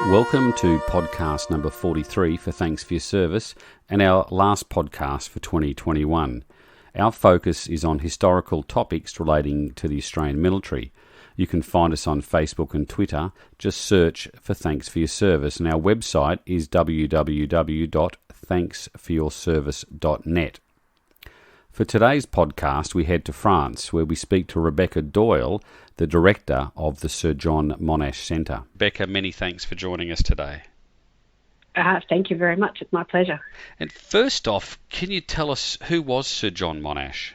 Welcome to podcast number 43 for Thanks for Your Service and our last podcast for 2021. Our focus is on historical topics relating to the Australian military. You can find us on Facebook and Twitter. Just search for Thanks for Your Service, and our website is www.thanksforyourservice.net. For today's podcast, we head to France, where we speak to Rebecca Doyle, the director of the Sir John Monash Centre. Rebecca, many thanks for joining us today. Thank you very much. It's my pleasure. And first off, can you tell us who was Sir John Monash?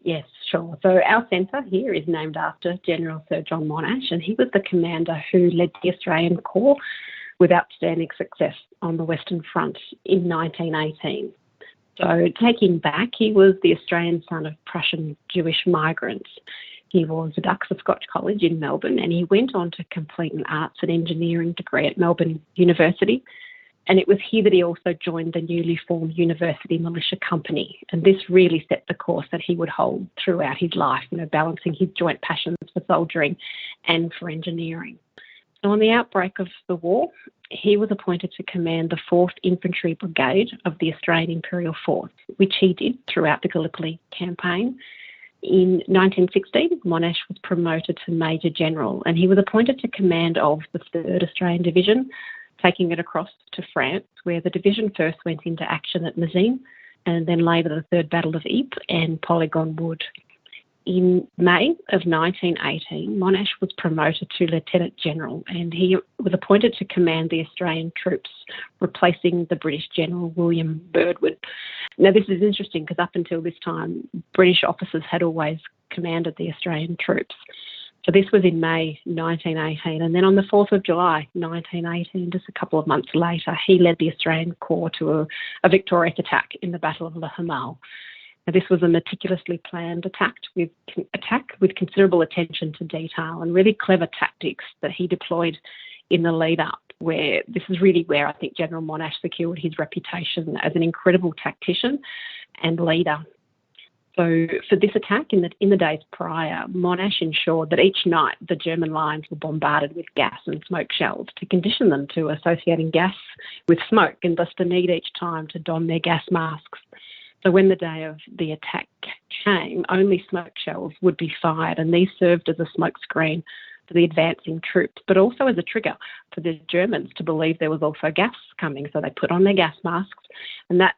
Yes, sure. So our centre here is named after General Sir John Monash, and he was the commander who led the Australian Corps with outstanding success on the Western Front in 1918. So taking back, he was the Australian son of Prussian Jewish migrants. He was a Dux of Scotch College in Melbourne, and he went on to complete an arts and engineering degree at Melbourne University. And it was here that he also joined the newly formed University Militia Company. And this really set the course that he would hold throughout his life, balancing his joint passions for soldiering and for engineering. So on the outbreak of the war, he was appointed to command the 4th Infantry Brigade of the Australian Imperial Force, which he did throughout the Gallipoli campaign. In 1916, Monash was promoted to Major General, and he was appointed to command of the 3rd Australian Division, taking it across to France, where the division first went into action at Mézines and then later the Third Battle of Ypres and Polygon Wood. In May of 1918, Monash was promoted to Lieutenant General, and he was appointed to command the Australian troops, replacing the British General William Birdwood. Now, this is interesting because up until this time, British officers had always commanded the Australian troops. So this was in May 1918, and then on the 4th of July 1918, just a couple of months later, he led the Australian Corps to a victorious attack in the Battle of Le Hamel. Now, this was a meticulously planned attack with considerable attention to detail and really clever tactics that he deployed in the lead-up, where this is really where I think General Monash secured his reputation as an incredible tactician and leader. So for this attack, in the days prior, Monash ensured that each night the German lines were bombarded with gas and smoke shells to condition them to associating gas with smoke and thus to need each time to don their gas masks. So when the day of the attack came, only smoke shells would be fired, and these served as a smoke screen for the advancing troops, but also as a trigger for the Germans to believe there was also gas coming. So they put on their gas masks, and that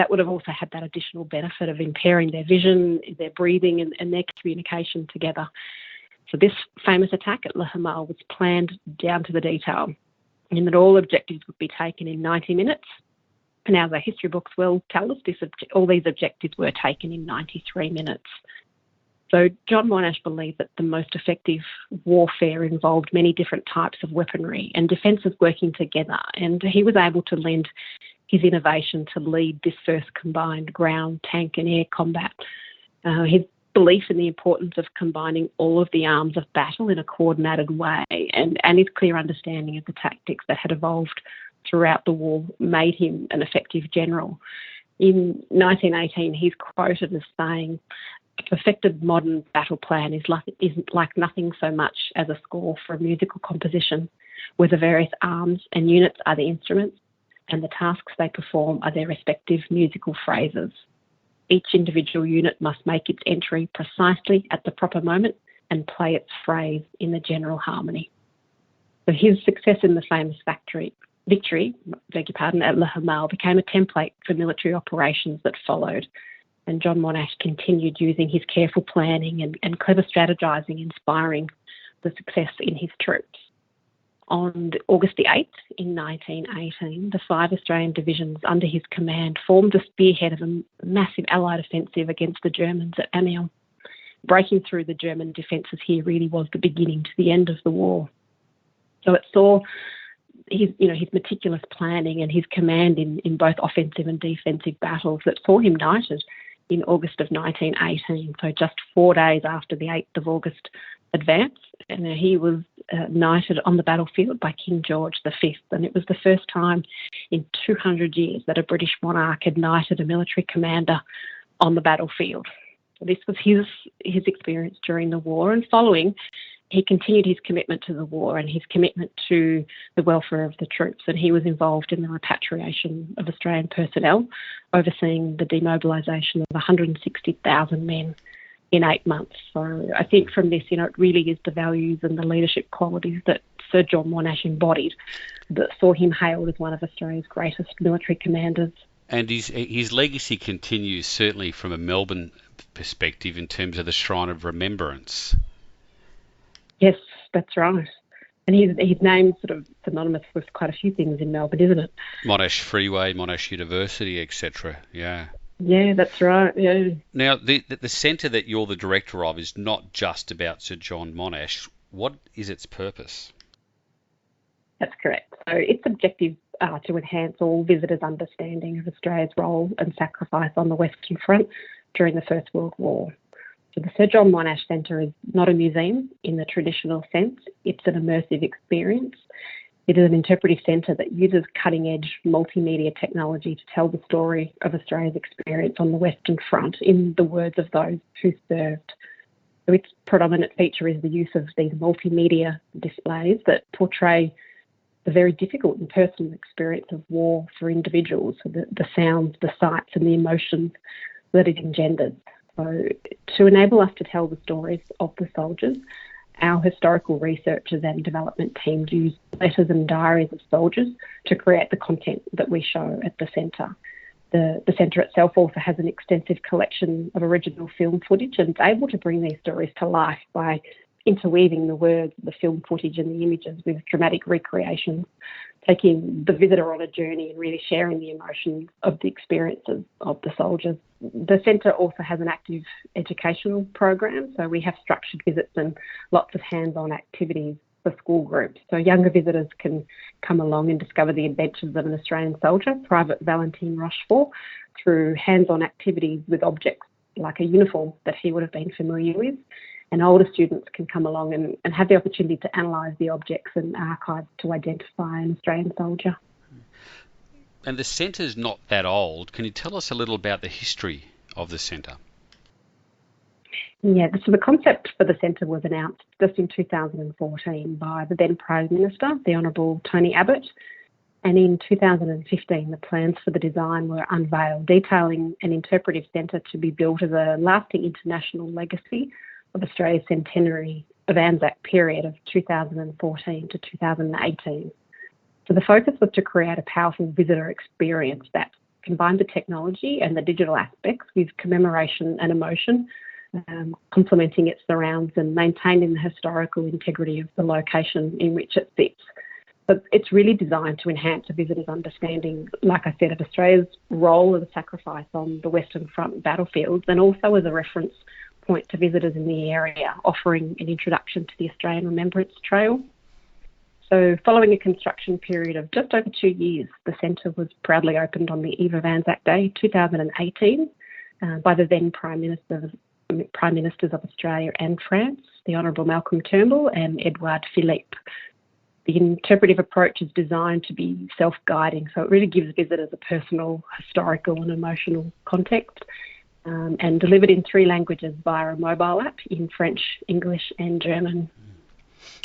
would have also had that additional benefit of impairing their vision, their breathing, and their communication together. So this famous attack at Le Hamel was planned down to the detail, in that all objectives would be taken in 90 minutes. And as our history books will tell us, all these objectives were taken in 93 minutes. So John Monash believed that the most effective warfare involved many different types of weaponry and defences working together, and he was able to lend his innovation to lead this first combined ground, tank and air combat. His belief in the importance of combining all of the arms of battle in a coordinated way and his clear understanding of the tactics that had evolved throughout the war made him an effective general. In 1918, he's quoted as saying, "A perfected modern battle plan is like nothing so much as a score for a musical composition, where the various arms and units are the instruments, and the tasks they perform are their respective musical phrases. Each individual unit must make its entry precisely at the proper moment and play its phrase in the general harmony." So his success in the famous victory at Le Hamel became a template for military operations that followed. And John Monash continued using his careful planning and clever strategising, inspiring the success in his troops. On August the 8th in 1918, the 5 Australian divisions under his command formed the spearhead of a massive Allied offensive against the Germans at Amiens. Breaking through the German defences here really was the beginning to the end of the war. So it saw his meticulous planning and his command in both offensive and defensive battles that saw him knighted in August of 1918, so just 4 days after the 8th of August advance. And he was knighted on the battlefield by King George V, and it was the first time in 200 years that a British monarch had knighted a military commander on the battlefield. So this was his experience during the war, and following he continued his commitment to the war and his commitment to the welfare of the troops, and he was involved in the repatriation of Australian personnel, overseeing the demobilisation of 160,000 men in 8 months. So I think from this, it really is the values and the leadership qualities that Sir John Monash embodied that saw him hailed as one of Australia's greatest military commanders. And his legacy continues certainly from a Melbourne perspective in terms of the Shrine of Remembrance. Yes, that's right. And his name's sort of synonymous with quite a few things in Melbourne, isn't it? Monash Freeway, Monash University, etc. Yeah. Yeah, that's right. Yeah. Now, the centre that you're the director of is not just about Sir John Monash. What is its purpose? That's correct. So its objective to enhance all visitors' understanding of Australia's role and sacrifice on the Western Front during the First World War. So the Sir John Monash Centre is not a museum in the traditional sense. It's an immersive experience. It is an interpretive centre that uses cutting-edge multimedia technology to tell the story of Australia's experience on the Western Front in the words of those who served. So its predominant feature is the use of these multimedia displays that portray the very difficult and personal experience of war for individuals, so the sounds, the sights and the emotions that it engenders. So to enable us to tell the stories of the soldiers, our historical researchers and development teams use letters and diaries of soldiers to create the content that we show at the centre. The centre itself also has an extensive collection of original film footage and it's able to bring these stories to life by interweaving the words, the film footage and the images with dramatic recreations, taking the visitor on a journey and really sharing the emotions of the experiences of the soldiers. The centre also has an active educational program, so we have structured visits and lots of hands-on activities for school groups. So younger visitors can come along and discover the adventures of an Australian soldier, Private Valentine Rochefort, through hands-on activities with objects like a uniform that he would have been familiar with. And older students can come along and have the opportunity to analyse the objects and archives to identify an Australian soldier. And the centre's not that old. Can you tell us a little about the history of the centre? Yeah, so the concept for the centre was announced just in 2014 by the then Prime Minister, the Honourable Tony Abbott. And in 2015, the plans for the design were unveiled, detailing an interpretive centre to be built as a lasting international legacy of Australia's centenary of Anzac period of 2014 to 2018. So the focus was to create a powerful visitor experience that combined the technology and the digital aspects with commemoration and emotion, complementing its surrounds and maintaining the historical integrity of the location in which it sits. But it's really designed to enhance a visitor's understanding, like I said, of Australia's role as a sacrifice on the Western Front battlefields and also as a reference point to visitors in the area, offering an introduction to the Australian Remembrance Trail. So following a construction period of just over 2 years, the centre was proudly opened on the eve of Anzac Day 2018 by the then Prime Ministers of Australia and France, the Honourable Malcolm Turnbull and Edouard Philippe. The interpretive approach is designed to be self-guiding, so it really gives visitors a personal, historical and emotional context. And delivered in 3 languages via a mobile app in French, English and German.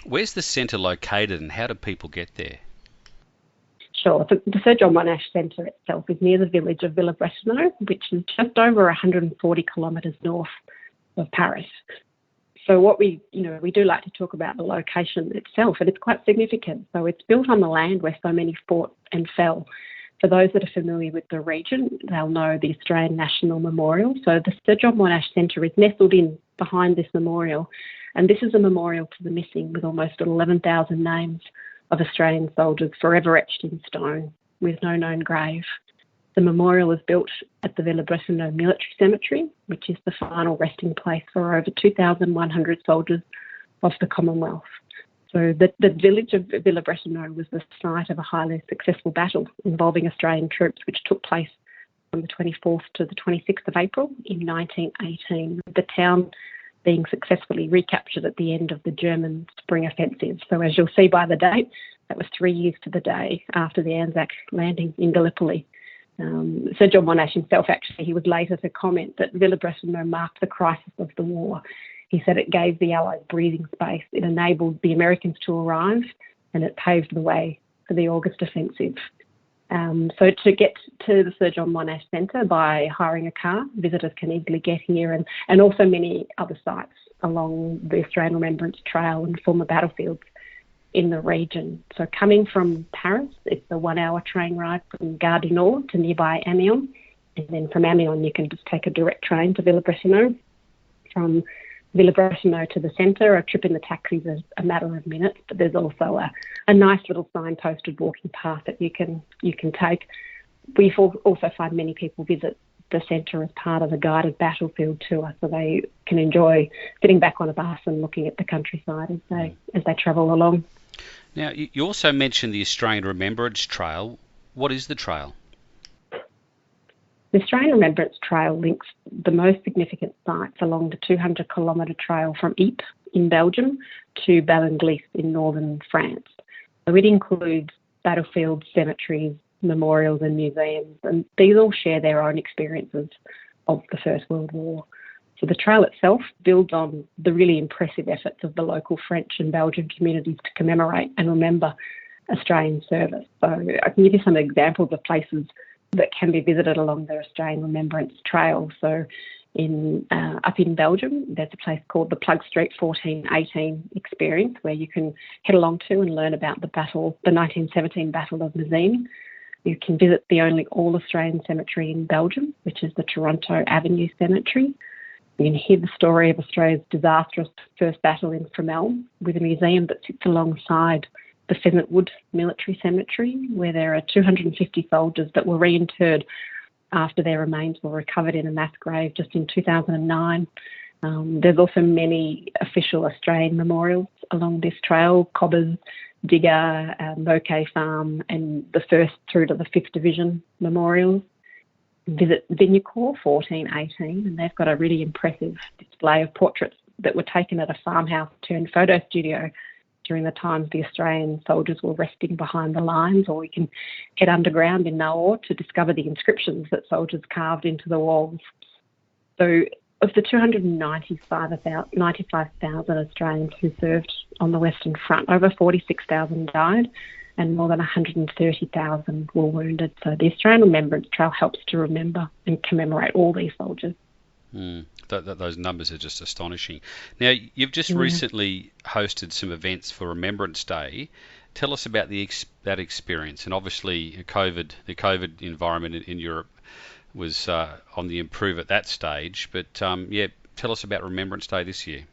Where's the centre located and how do people get there? Sure. The Sir John Monash Centre itself is near the village of Villebretonneau, which is just over 140 kilometres north of Paris. So what we do like to talk about the location itself, and it's quite significant. So it's built on the land where so many fought and fell. For those that are familiar with the region, they'll know the Australian National Memorial. So the Sir John Monash Centre is nestled in behind this memorial, and this is a memorial to the missing with almost 11,000 names of Australian soldiers forever etched in stone with no known grave. The memorial is built at the Villebretonneau Military Cemetery, which is the final resting place for over 2,100 soldiers of the Commonwealth. So the village of Villebretonneau was the site of a highly successful battle involving Australian troops, which took place from the 24th to the 26th of April in 1918, with the town being successfully recaptured at the end of the German spring offensive. So as you'll see by the date, that was 3 years to the day after the Anzac landing in Gallipoli. Sir John Monash himself, actually, he was later to comment that Villebretonneau marked the crisis of the war. He said it gave the Allies breathing space, it enabled the Americans to arrive, and it paved the way for the August offensive. So to get to the Sir John Monash Centre by hiring a car, visitors can easily get here, and also many other sites along the Australian Remembrance Trail and former battlefields in the region. So coming from Paris, it's a 1-hour train ride from Gare du Nord to nearby Amiens, and then from Amiens you can just take a direct train to Villebretonneau. From Villebretonneau to the centre, a trip in the taxi is a matter of minutes, but there's also a nice little signposted walking path that you can take. We also find many people visit the centre as part of a guided battlefield tour, so they can enjoy sitting back on a bus and looking at the countryside as they travel along. Now, you also mentioned the Australian Remembrance Trail. What is the trail? The Australian Remembrance Trail links the most significant sites along the 200-kilometre trail from Ypres in Belgium to Ballinglis in northern France. So it includes battlefields, cemeteries, memorials and museums, and these all share their own experiences of the First World War. So the trail itself builds on the really impressive efforts of the local French and Belgian communities to commemorate and remember Australian service. So I can give you some examples of places that can be visited along the Australian Remembrance Trail. So up in Belgium, there's a place called the Plug Street 1418 experience, where you can head along to and learn about the 1917 Battle of Messines. You can visit the only all-Australian cemetery in Belgium, which is the Toronto Avenue Cemetery. You can hear the story of Australia's disastrous first battle in Fromelles, with a museum that sits alongside the Pheasant Wood Military Cemetery, where there are 250 soldiers that were reinterred after their remains were recovered in a mass grave just in 2009. There's also many official Australian memorials along this trail: Cobbers, Digger, Bouquet Farm, and the 1st through to the 5th Division memorials. Visit Vignecourt 1418, and they've got a really impressive display of portraits that were taken at a farmhouse turned photo studio during the times the Australian soldiers were resting behind the lines, or you can head underground in Naor to discover the inscriptions that soldiers carved into the walls. So of the 295,000 Australians who served on the Western Front, over 46,000 died and more than 130,000 were wounded. So the Australian Remembrance Trail helps to remember and commemorate all these soldiers. Those numbers are just astonishing. Now, you've just recently hosted some events for Remembrance Day. Tell us about that experience. And obviously, the COVID environment in Europe was on the improve at that stage. But tell us about Remembrance Day this year.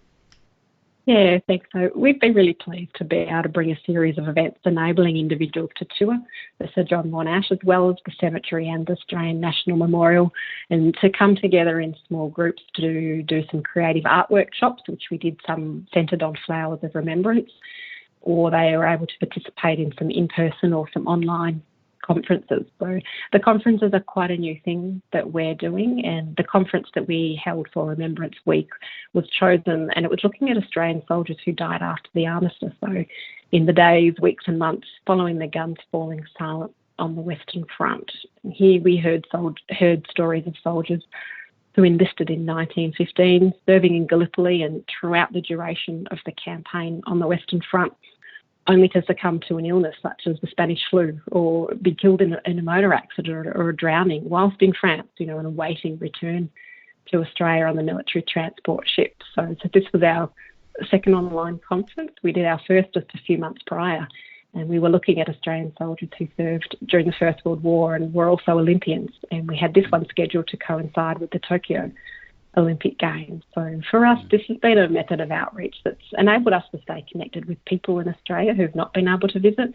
Yeah, thanks. So we've been really pleased to be able to bring a series of events enabling individuals to tour the Sir John Monash, as well as the cemetery and the Australian National Memorial, and to come together in small groups to do some creative art workshops, which we did some centred on flowers of remembrance, or they were able to participate in some in-person or some online conferences. So the conferences are quite a new thing that we're doing, and the conference that we held for Remembrance Week was chosen, and it was looking at Australian soldiers who died after the armistice. So in the days, weeks and months following the guns falling silent on the Western Front. Here we heard stories of soldiers who enlisted in 1915, serving in Gallipoli and throughout the duration of the campaign on the Western Front, only to succumb to an illness such as the Spanish flu, or be killed in a motor accident or a drowning whilst in France, and awaiting return to Australia on the military transport ship. So this was our second online conference. We did our first just a few months prior, and we were looking at Australian soldiers who served during the First World War and were also Olympians, and we had this one scheduled to coincide with the Tokyo Olympic Games. So for us, this has been a method of outreach that's enabled us to stay connected with people in Australia who've not been able to visit,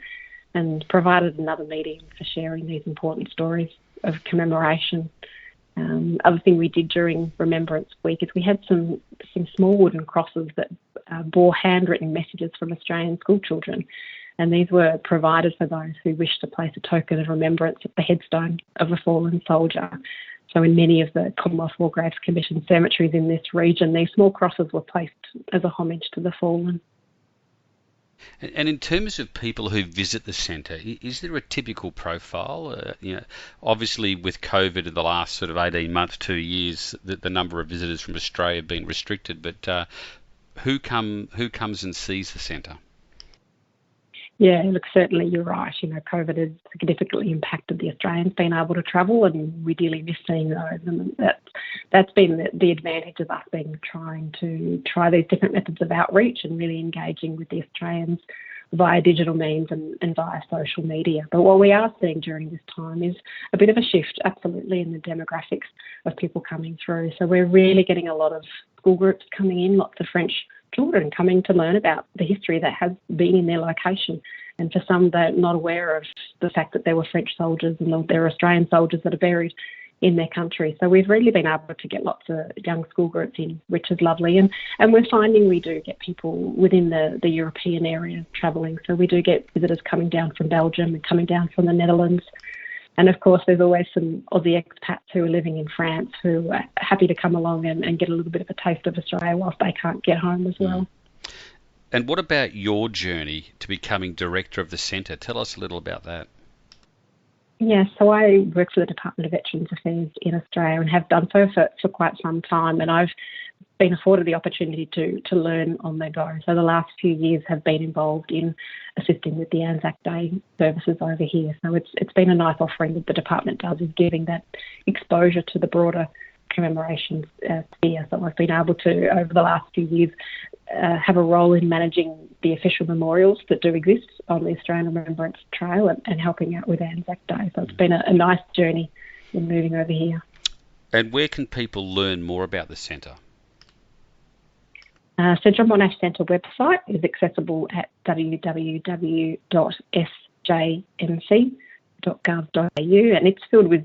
and provided another medium for sharing these important stories of commemoration. Other thing we did during Remembrance Week is we had some small wooden crosses that bore handwritten messages from Australian school children, and these were provided for those who wished to place a token of remembrance at the headstone of a fallen soldier. So in many of the Commonwealth War Graves Commission cemeteries in this region, these small crosses were placed as a homage to the fallen. And in terms of people who visit the centre, is there a typical profile? Obviously with COVID in the last sort of 18 months, 2 years, the number of visitors from Australia have been restricted. But who comes and sees the centre? Yeah, look, certainly you're right. COVID has significantly impacted the Australians being able to travel, and we really miss seeing those. And that's been the advantage of us trying to try these different methods of outreach and really engaging with the Australians via digital means and via social media. But what we are seeing during this time is a bit of a shift, absolutely, in the demographics of people coming through. So we're really getting a lot of school groups coming in, lots of French children coming to learn about the history that has been in their location. And for some, they're not aware of the fact that there were French soldiers and there are Australian soldiers that are buried in their country. So we've really been able to get lots of young school groups in, which is lovely. And we're finding we do get people within the European area travelling. So we do get visitors coming down from Belgium and coming down from the Netherlands. And of course, there's always some Aussie expats who are living in France who are happy to come along and get a little bit of a taste of Australia whilst they can't get home as well. And what about your journey to becoming director of the centre? Tell us a little about that. Yeah, so I work for the Department of Veterans Affairs in Australia and have done so for quite some time. And I've been afforded the opportunity to learn on the go. So the last few years have been involved in assisting with the Anzac Day services over here. So it's been a nice offering that the department does, is giving that exposure to the broader commemoration sphere. So I've been able to, over the last few years, have a role in managing the official memorials that do exist on the Australian Remembrance Trail and helping out with Anzac Day. So it's been a nice journey in moving over here. And where can people learn more about the centre? Sir John Monash Centre website is accessible at www.sjmc.gov.au, and it's filled with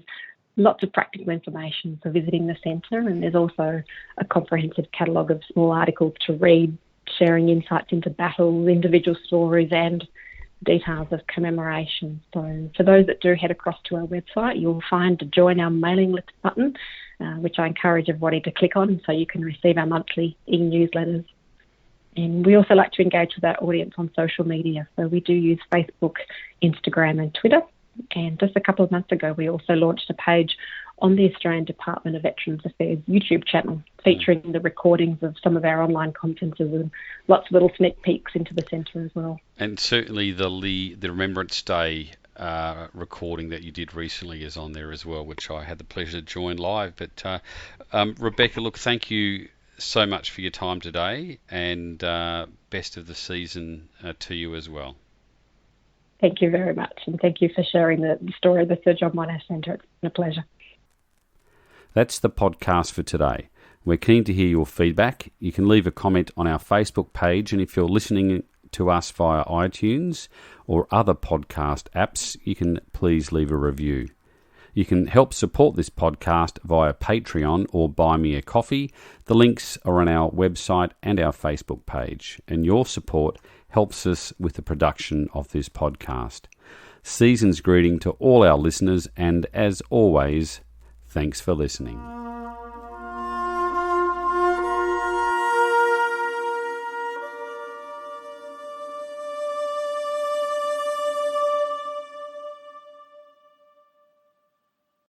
lots of practical information for visiting the centre, and there's also a comprehensive catalogue of small articles to read, sharing insights into battles, individual stories and details of commemoration. So for those that do head across to our website, you'll find the Join Our Mailing List button, which I encourage everybody to click on so you can receive our monthly e-newsletters. And we also like to engage with our audience on social media. So we do use Facebook, Instagram and Twitter. And just a couple of months ago, we also launched a page on the Australian Department of Veterans Affairs YouTube channel featuring the recordings of some of our online conferences and lots of little sneak peeks into the centre as well. And certainly the Remembrance Day recording that you did recently is on there as well, which I had the pleasure to join live. But Rebecca, look, thank you so much for your time today, and best of the season to you as well. Thank you very much, and thank you for sharing the story of the Sir John Monash Centre. It's been a pleasure. That's the podcast for today. We're keen to hear your feedback. You can leave a comment on our Facebook page, and if you're listening to us via iTunes or other podcast apps, you can please leave a review. You can help support this podcast via Patreon or Buy Me a Coffee. The links are on our website and our Facebook page, and your support helps us with the production of this podcast. Season's greeting to all our listeners, and as always, thanks for listening.